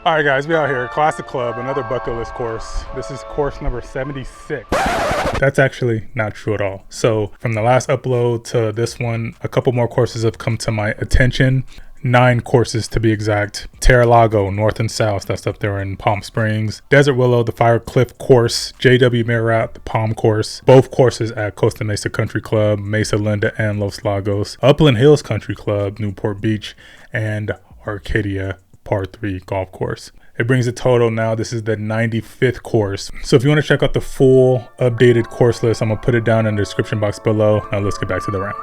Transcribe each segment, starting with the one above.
All right, guys, we out here, Classic Club, another bucket list course. This is course number 76. That's actually not true at all. So from the last upload to this one, a couple more courses have come to my attention. 9 courses to be exact. Terra-Lago, North and South, that's up there in Palm Springs. Desert Willow, the Fire Cliff course. JW Merit, the Palm course. Both courses at Costa Mesa Country Club, Mesa Linda, and Los Lagos. Upland Hills Country Club, Newport Beach, and Arcadia Par 3 golf course. It brings a total now. This is the 95th course. So if you want to check out the full updated course list, I'm going to put it down in the description box below. Now let's get back to the round.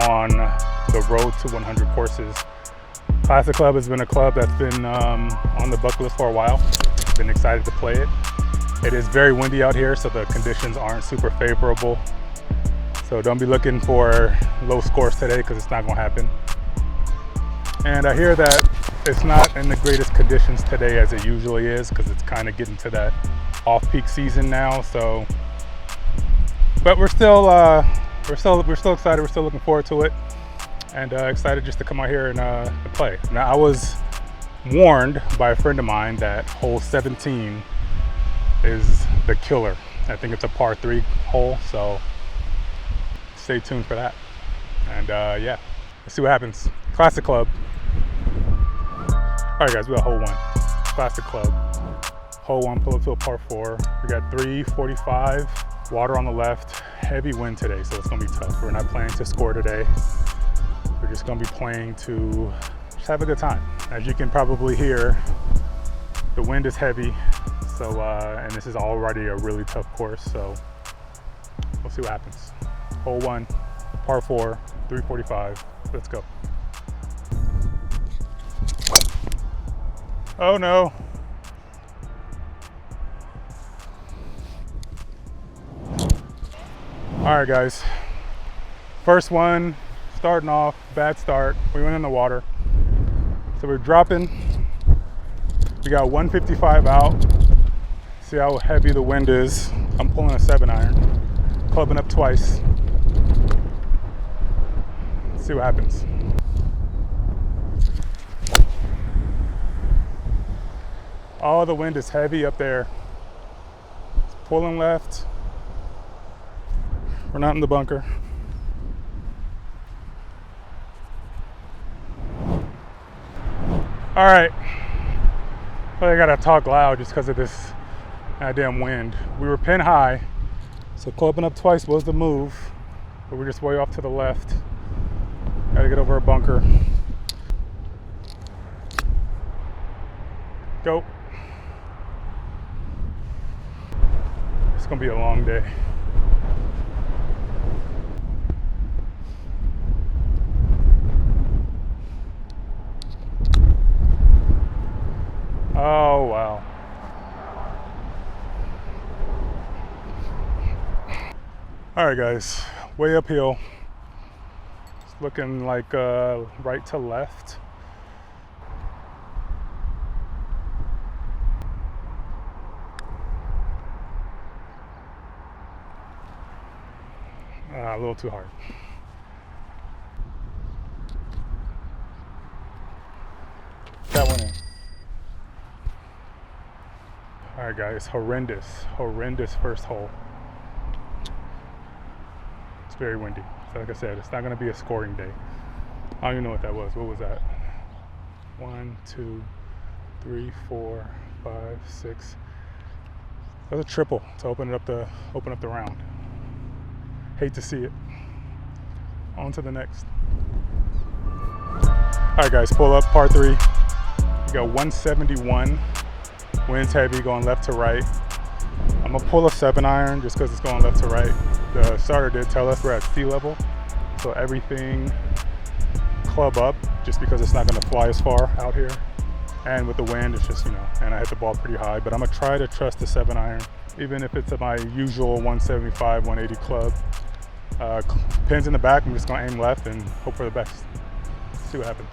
On the road to 100 courses, Classic Club has been a club that's been on the bucket list for a while. Been excited to play it. It is very windy out here, so the conditions aren't super favorable. So don't be looking for low scores today because it's not going to happen. And I hear that it's not in the greatest conditions today as it usually is because it's kind of getting to that off-peak season now. So, but we're still excited. We're still looking forward to it, and excited just to come out here and play. Now, I was warned by a friend of mine that hole 17 is the killer. I think it's a par 3 hole, so stay tuned for that. And yeah, let's see what happens. Classic Club. All right, guys, we got hole 1, Classic Club. Hole 1, pull up to a par 4. We got 345, water on the left, heavy wind today, so it's gonna be tough. We're not playing to score today. We're just gonna be playing to just have a good time. As you can probably hear, the wind is heavy, so and this is already a really tough course, so we'll see what happens. Hole 1, par 4, 345, let's go. Oh no. All right, guys. First one, starting off, bad start. We went in the water. So we're dropping. We got 155 out. See how heavy the wind is. I'm pulling a 7-iron, clubbing up twice. Let's see what happens. Oh, the wind is heavy up there. It's pulling left. We're not in the bunker. All right. Well, I gotta talk loud just because of this goddamn wind. We were pin high, so clubbing up twice was the move, but we're just way off to the left. Gotta get over a bunker. Go. It's gonna be a long day. Oh, wow. All right, guys, way uphill. It's looking like right to left. A little too hard. That one in. All right, guys, horrendous first hole. It's very windy. So like I said, it's not gonna be a scoring day. I don't even know what that was. What was that? 1, 2, 3, 4, 5, 6. That was a triple to open up the round. Hate to see it. On to the next. All right, guys, pull up, par 3. We got 171. Wind's heavy, going left to right. I'm gonna pull a 7-iron just because it's going left to right. The starter did tell us we're at sea level, so everything club up just because it's not gonna fly as far out here. And with the wind, it's just, and I hit the ball pretty high, but I'm gonna try to trust the 7-iron, even if it's at my usual 175, 180 club. Pins in the back, I'm just gonna aim left and hope for the best. See what happens.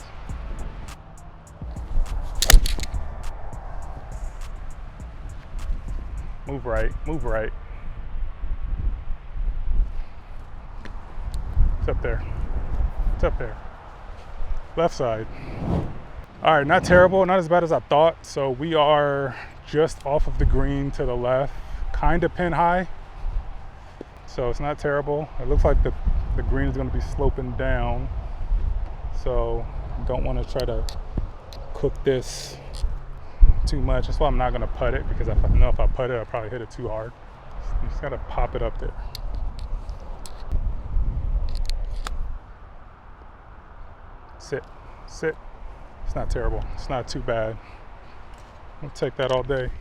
Move right, move right. It's up there. It's up there. Left side. All right, not terrible, not as bad as I thought. So we are just off of the green to the left, kind of pin high. So it's not terrible. It looks like the green is going to be sloping down. So don't want to try to cook this too much. That's why I'm not going to putt it, because if I know if I putt it, I'll probably hit it too hard. You just got to pop it up there. Sit, sit. It's not terrible. It's not too bad. I'll take that all day.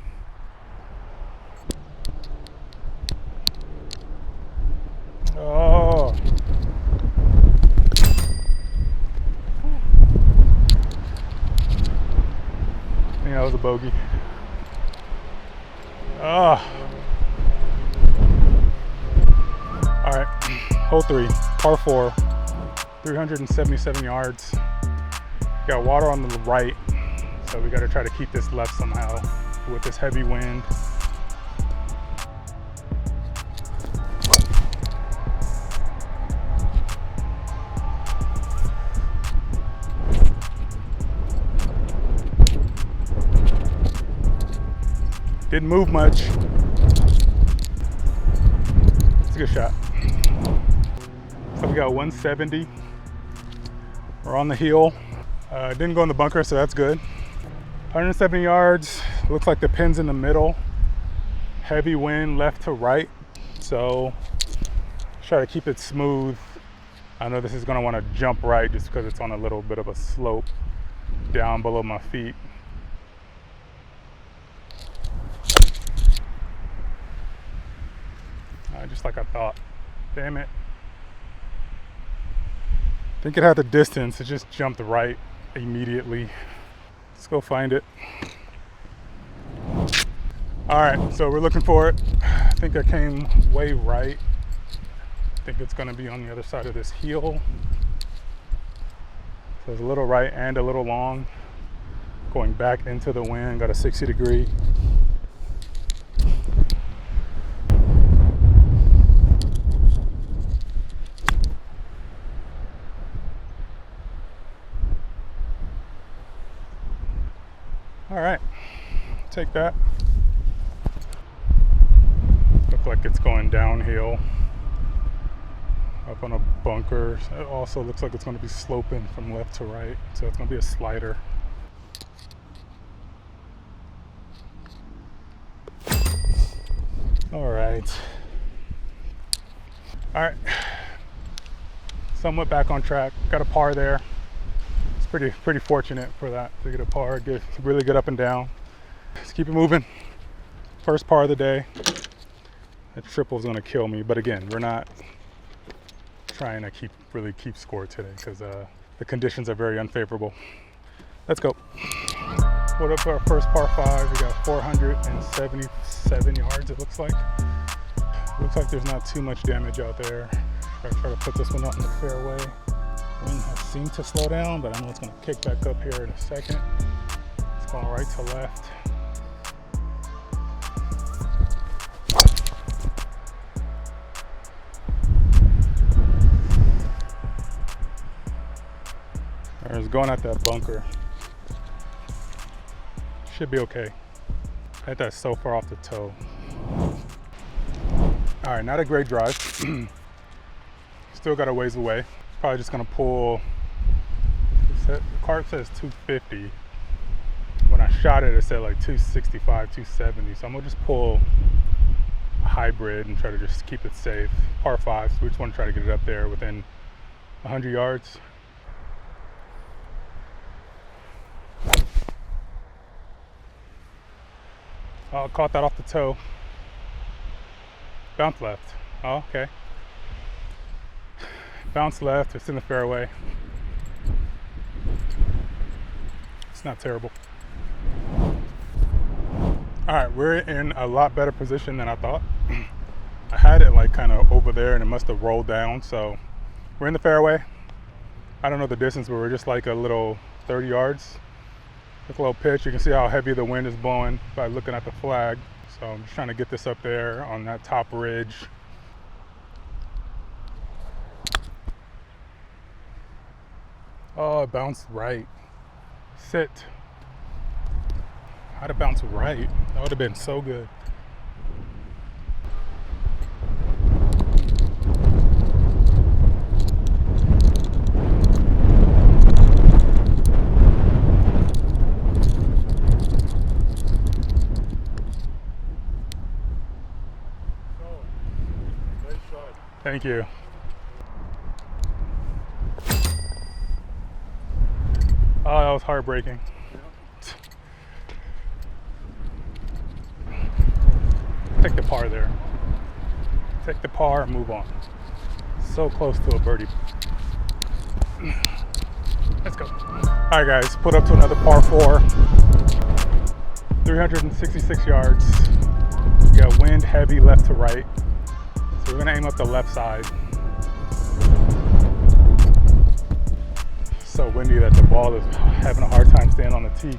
Oh. I think that was a bogey. Oh. All right, hole 3, par 4, 377 yards. Got water on the right, so we got to try to keep this left somehow with this heavy wind. Didn't move much. It's a good shot. So we got 170. We're on the heel. Didn't go in the bunker, so that's good. 170 yards. Looks like the pin's in the middle. Heavy wind left to right. So try to keep it smooth. I know this is going to want to jump right just because it's on a little bit of a slope down below my feet. Just like I thought. Damn it. I think it had the distance. It just jumped right immediately. Let's go find it. All right, so we're looking for it. I think I came way right. I think it's going to be on the other side of this heel. So it's a little right and a little long. Going back into the wind, got a 60-degree. All right, take that. Look like it's going downhill up on a bunker. It also looks like it's going to be sloping from left to right, so it's going to be a slider. All right, somewhat back on track. Got a par there. Pretty fortunate for that, to get a par, get really good up and down. Let's keep it moving. First par of the day. That triple is going to kill me, but again, we're not trying to really keep score today because the conditions are very unfavorable. Let's go. What up for our first par 5? We got 477 yards. It looks like. Looks like there's not too much damage out there. Try to put this one out in the fairway. Wind has seemed to slow down, but I know it's going to kick back up here in a second. It's going right to left. It's going at that bunker. Should be okay. I hit that so far off the toe. All right, not a great drive. Still got a ways away. Probably just gonna pull, the cart says 250. When I shot it, it said like 265, 270. So I'm gonna just pull a hybrid and try to just keep it safe. Par 5, so we just wanna try to get it up there within 100 yards. Oh, caught that off the toe. Bounce left. Oh, okay. Bounce left, it's in the fairway. It's not terrible. All right, we're in a lot better position than I thought. I had it like kind of over there and it must have rolled down. So we're in the fairway. I don't know the distance, but we're just like a little 30 yards. With a little pitch, you can see how heavy the wind is blowing by looking at the flag. So I'm just trying to get this up there on that top ridge. Oh, it bounced right. Sit. I'd have bounced right. That would have been so good. Thank you. Oh, that was heartbreaking. Take the par there. Take the par and move on. So close to a birdie. Let's go. All right, guys, put up to another par 4. 366 yards. We got wind heavy left to right. So we're gonna aim up the left side. So windy that the ball is having a hard time staying on the tee.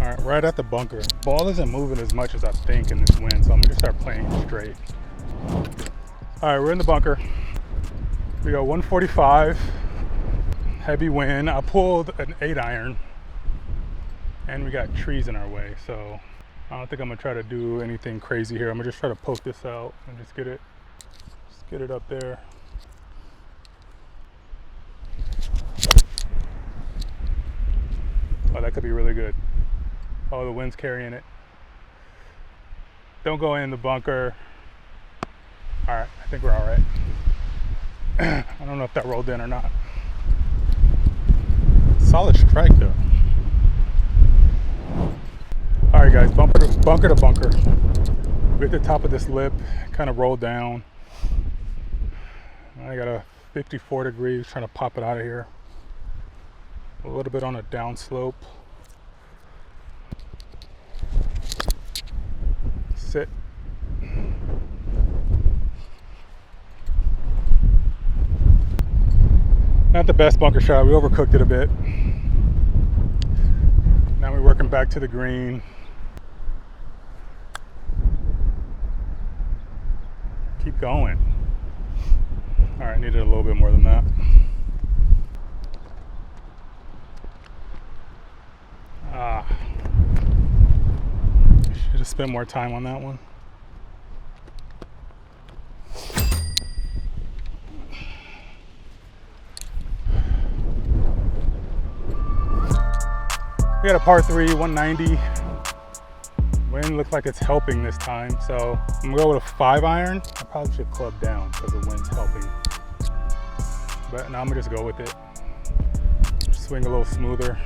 All right, right at the bunker. Ball isn't moving as much as I think in this wind, so I'm gonna start playing straight. All right, we're in the bunker. We got 145. Heavy wind. I pulled an 8-iron and we got trees in our way, so I don't think I'm gonna try to do anything crazy here. I'm gonna just try to poke this out and just get it up there. Oh, that could be really good. Oh, the wind's carrying it. Don't go in the bunker. All right, I think we're all right. I don't know if that rolled in or not. Solid strike though. All right, guys, bunker to bunker. We're at the top of this lip, kind of rolled down. I got a 54 degrees, trying to pop it out of here. A little bit on a down slope. Sit. Not the best bunker shot. We overcooked it a bit. Now we're working back to the green. Keep going. All right, needed a little bit more than that. Should have spent more time on that one. We got a par 3, 190. Wind looks like it's helping this time, so I'm gonna go with a 5-iron. I probably should club down because the wind's helping. But now I'm gonna just go with it. Swing a little smoother.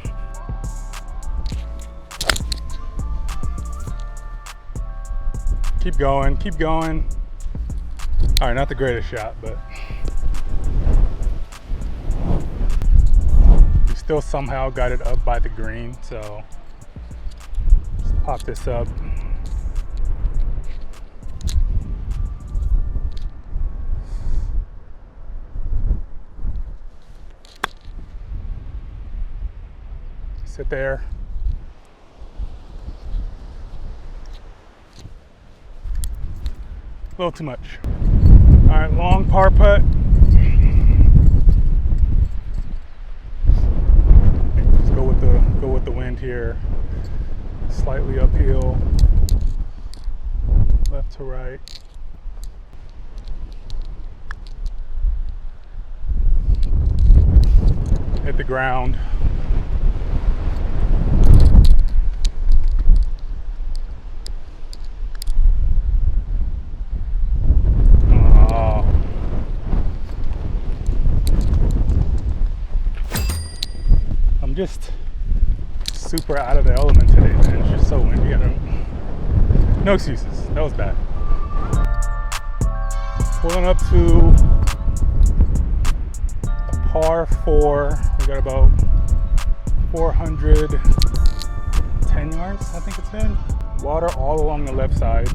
Keep going, keep going. All right, not the greatest shot, but we still somehow got it up by the green, so just pop this up. Sit there. A little too much. All right, long par putt. Just go with the wind here. Slightly uphill, left to right. Hit the ground. I'm just super out of the element today, man. It's just so windy. No excuses. That was bad. Pulling up to a par 4. We got about 410 yards, I think it's in. Water all along the left side.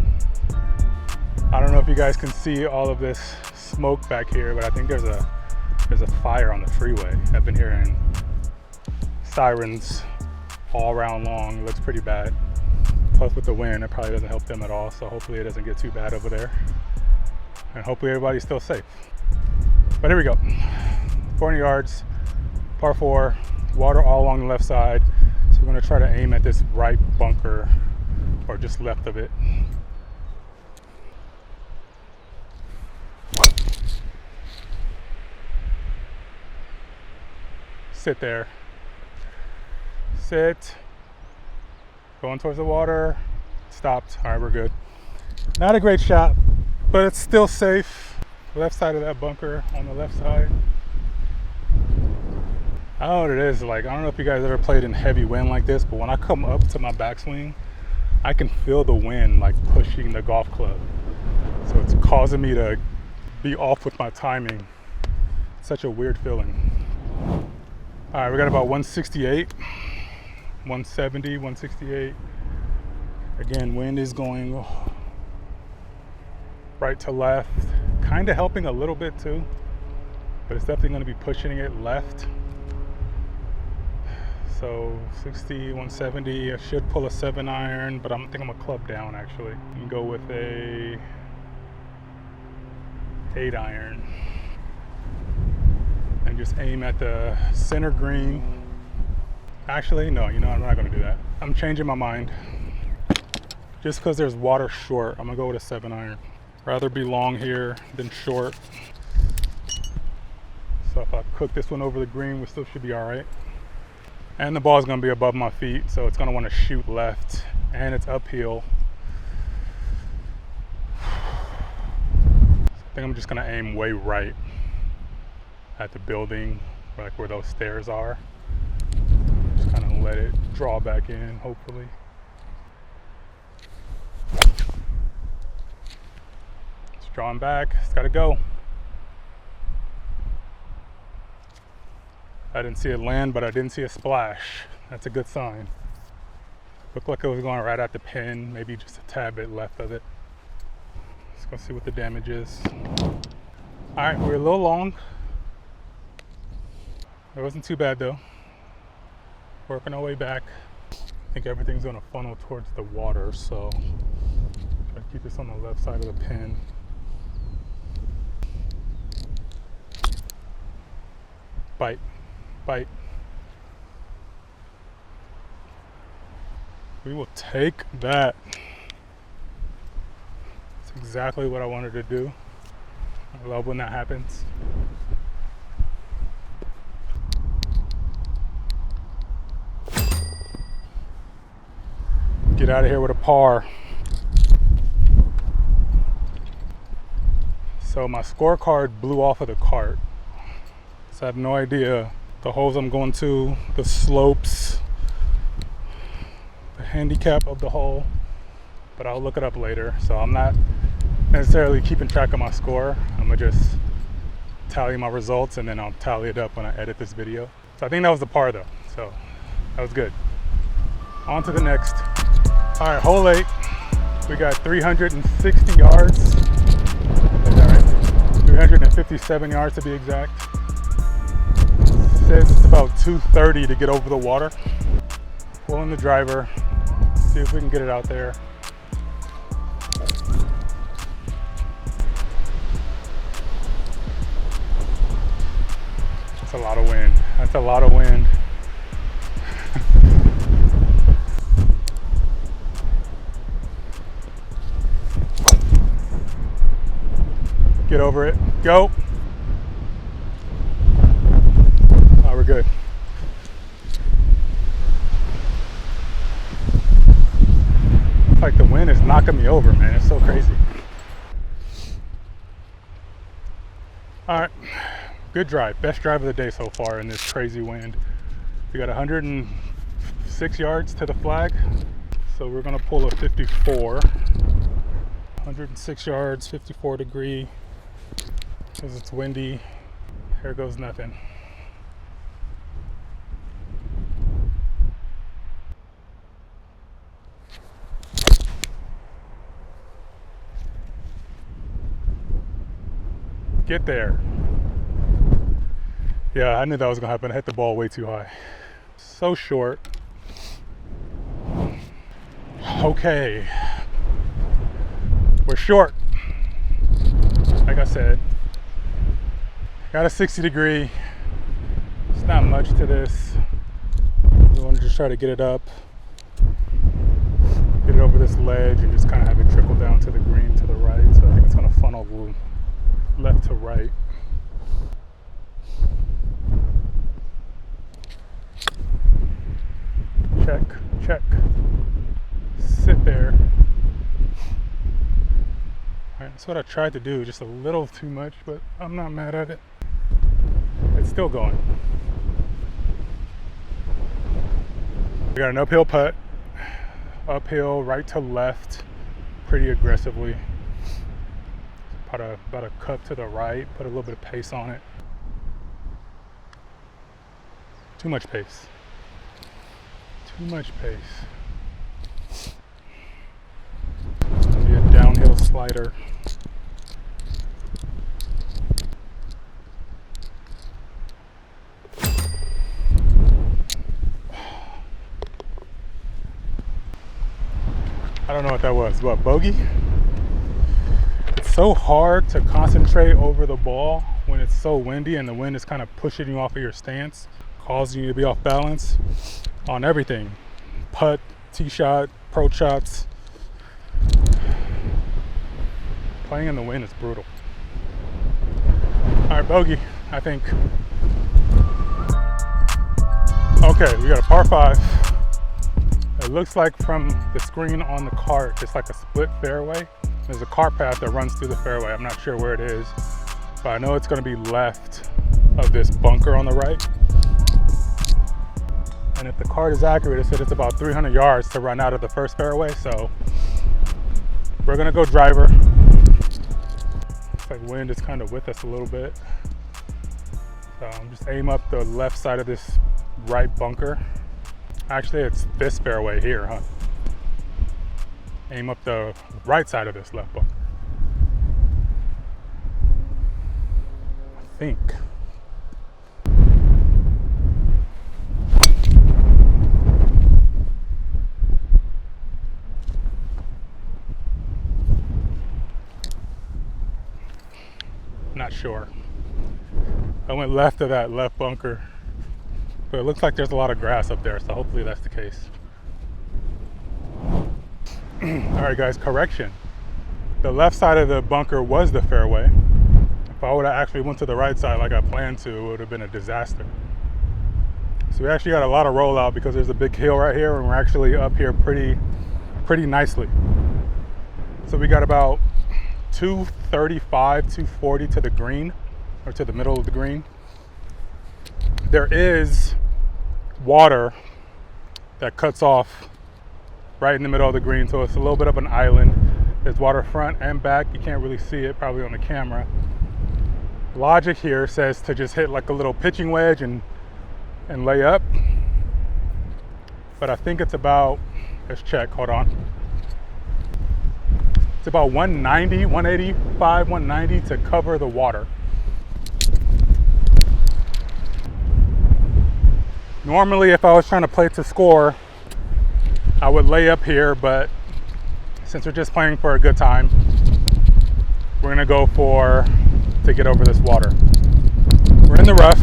I don't know if you guys can see all of this smoke back here, but I think there's a fire on the freeway. I've been hearing sirens all around long. It looks pretty bad. Plus with the wind, it probably doesn't help them at all. So hopefully it doesn't get too bad over there. And hopefully everybody's still safe. But here we go. 400 yards, par 4, water all along the left side. So we're gonna try to aim at this right bunker, or just left of it. Sit there. Sit. Going towards the water. Stopped. All right, we're good. Not a great shot, but it's still safe. Left side of that bunker on the left side. I don't know what it is like. I don't know if you guys ever played in heavy wind like this, but when I come up to my backswing, I can feel the wind like pushing the golf club. So it's causing me to be off with my timing. Such a weird feeling. All right, we got about 168, 170, 168. Again, wind is going right to left, kind of helping a little bit too, but it's definitely going to be pushing it left. So 60, 170, I should pull a 7-iron, but I think I'm gonna club down actually and go with a 8-iron. And just aim at the center green. Actually, no, you know, I'm not gonna do that. I'm changing my mind. Just because there's water short, I'm gonna go with a 7-iron. Rather be long here than short. So if I cook this one over the green, we still should be all right. And the ball is gonna be above my feet, so it's gonna wanna shoot left, and it's uphill. I think I'm just gonna aim way right at the building, like where those stairs are. Just kind of let it draw back in, hopefully. It's drawing back, it's gotta go. I didn't see it land, but I didn't see a splash. That's a good sign. Looked like it was going right at the pin, maybe just a tad bit left of it. Let's go see what the damage is. All right, we're a little long. It wasn't too bad though. Working our way back. I think everything's gonna funnel towards the water, so try to keep this on the left side of the pin. Bite, bite. We will take that. That's exactly what I wanted to do. I love when that happens. Get out of here with a par. So my scorecard blew off of the cart. So I have no idea the holes I'm going to, the slopes, the handicap of the hole, but I'll look it up later. So I'm not necessarily keeping track of my score. I'm gonna just tally my results and then I'll tally it up when I edit this video. So I think that was the par though, so that was good. On to the next. All right, hole 8. We got 360 yards. Is that right? 357 yards to be exact. It says it's about 230 to get over the water. Pulling the driver, see if we can get it out there. That's a lot of wind. That's a lot of wind. Get over it. Go. Oh, we're good. It's like the wind is knocking me over, man. It's so crazy. All right. Good drive. Best drive of the day so far in this crazy wind. We got 106 yards to the flag. So we're going to pull a 54. 106 yards, 54 degree. Because it's windy, here goes nothing. Get there. Yeah, I knew that was gonna happen. I hit the ball way too high. So short. Okay, we're short. Like I said, got a 60 degree. It's not much to this. We want to just try to get it up, get it over this ledge, and just kind of have it trickle down to the green to the right. So I think it's going to funnel left to right. Check, check. Sit there. Alright, that's what I tried to do, just a little too much, but I'm not mad at it. It's still going. We got an uphill putt. Uphill, right to left, pretty aggressively. About a cup to the right, put a little bit of pace on it. Too much pace. Too much pace. Be a downhill slider. I don't know what that was. What, bogey? It's so hard to concentrate over the ball when it's so windy and the wind is kind of pushing you off of your stance, causing you to be off balance on everything. Putt, tee shot, approach shots. Playing in the wind is brutal. All right, bogey, I think. Okay, we got a par 5. It looks like from the screen on the cart, it's like a split fairway. There's a cart path that runs through the fairway. I'm not sure where it is, but I know it's going to be left of this bunker on the right. And if the cart is accurate, it said it's about 300 yards to run out of the first fairway. So we're going to go driver. Looks like wind is kind of with us a little bit. So just aim up the left side of this right bunker. Actually, it's this fairway here, huh? Aim up the right side of this left bunker. I think. Not sure. I went left of that left bunker. But it looks like there's a lot of grass up there, so hopefully that's the case. All right, guys, correction. The left side of the bunker was the fairway. If I would have actually went to the right side like I planned to, it would have been a disaster. So we actually got a lot of rollout because there's a big hill right here, and we're actually up here pretty nicely. So we got about 235, 240 to the green, or to the middle of the green. There is water that cuts off right in the middle of the green, so it's a little bit of an island. There's water front and back. You can't really see it probably on the camera. Logic here says to just hit like a little pitching wedge and lay up. But I think it's about, let's check, hold on. It's about 190, 185, 190 to cover the water. Normally, if I was trying to play to score, I would lay up here, but since we're just playing for a good time, we're gonna go to get over this water. We're in the rough,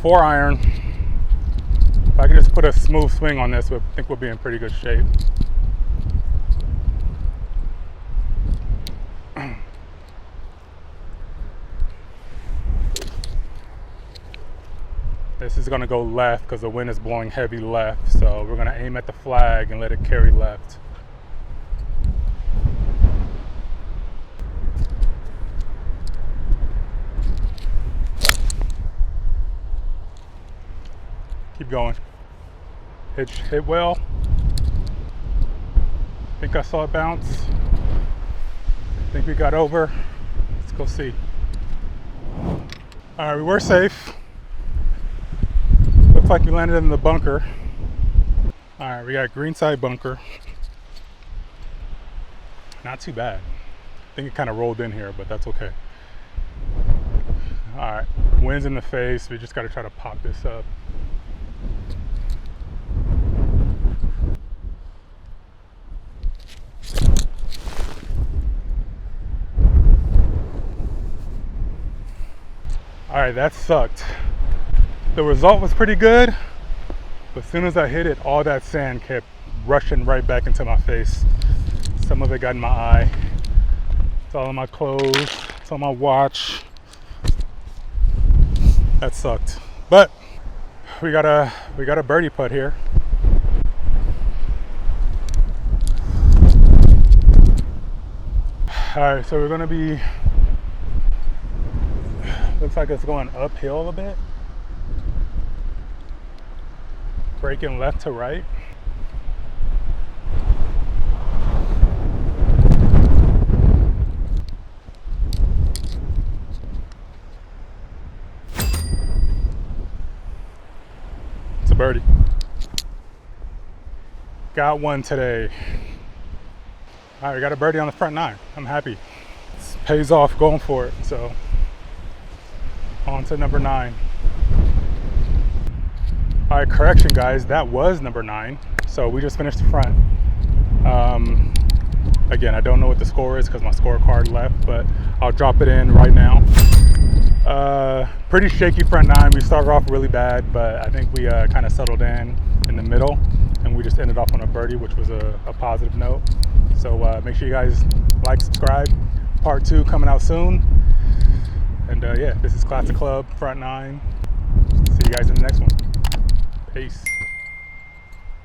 4 iron. If I can just put a smooth swing on this, I think we'll be in pretty good shape. This is gonna go left because the wind is blowing heavy left. So we're gonna aim at the flag and let it carry left. Keep going. Hit well. I think I saw it bounce. I think we got over. Let's go see. All right, we were safe. Looks like we landed in the bunker. All right, we got green side bunker. Not too bad. I think it kind of rolled in here, but that's okay. All right, wind's in the face. We just got to try to pop this up. All right, that sucked. The result was pretty good, but as soon as I hit it, all that sand kept rushing right back into my face. Some of it got in my eye. It's all in my clothes. It's on my watch. That sucked. But we got a birdie putt here. All right, so we're gonna be, looks like it's going uphill a bit. Braking left to right. It's a birdie. Got one today. All right, we got a birdie on the front nine. I'm happy. It pays off going for it. So on to number 9. All right, correction guys, that was number 9. So we just finished the front. Again, I don't know what the score is because my scorecard left, but I'll drop it in right now. Pretty shaky front 9. We started off really bad, but I think we kind of settled in the middle, and we just ended off on a birdie, which was a positive note. So make sure you guys like, subscribe. Part 2 coming out soon. And yeah, this is Classic Club Front 9. See you guys in the next one. Peace.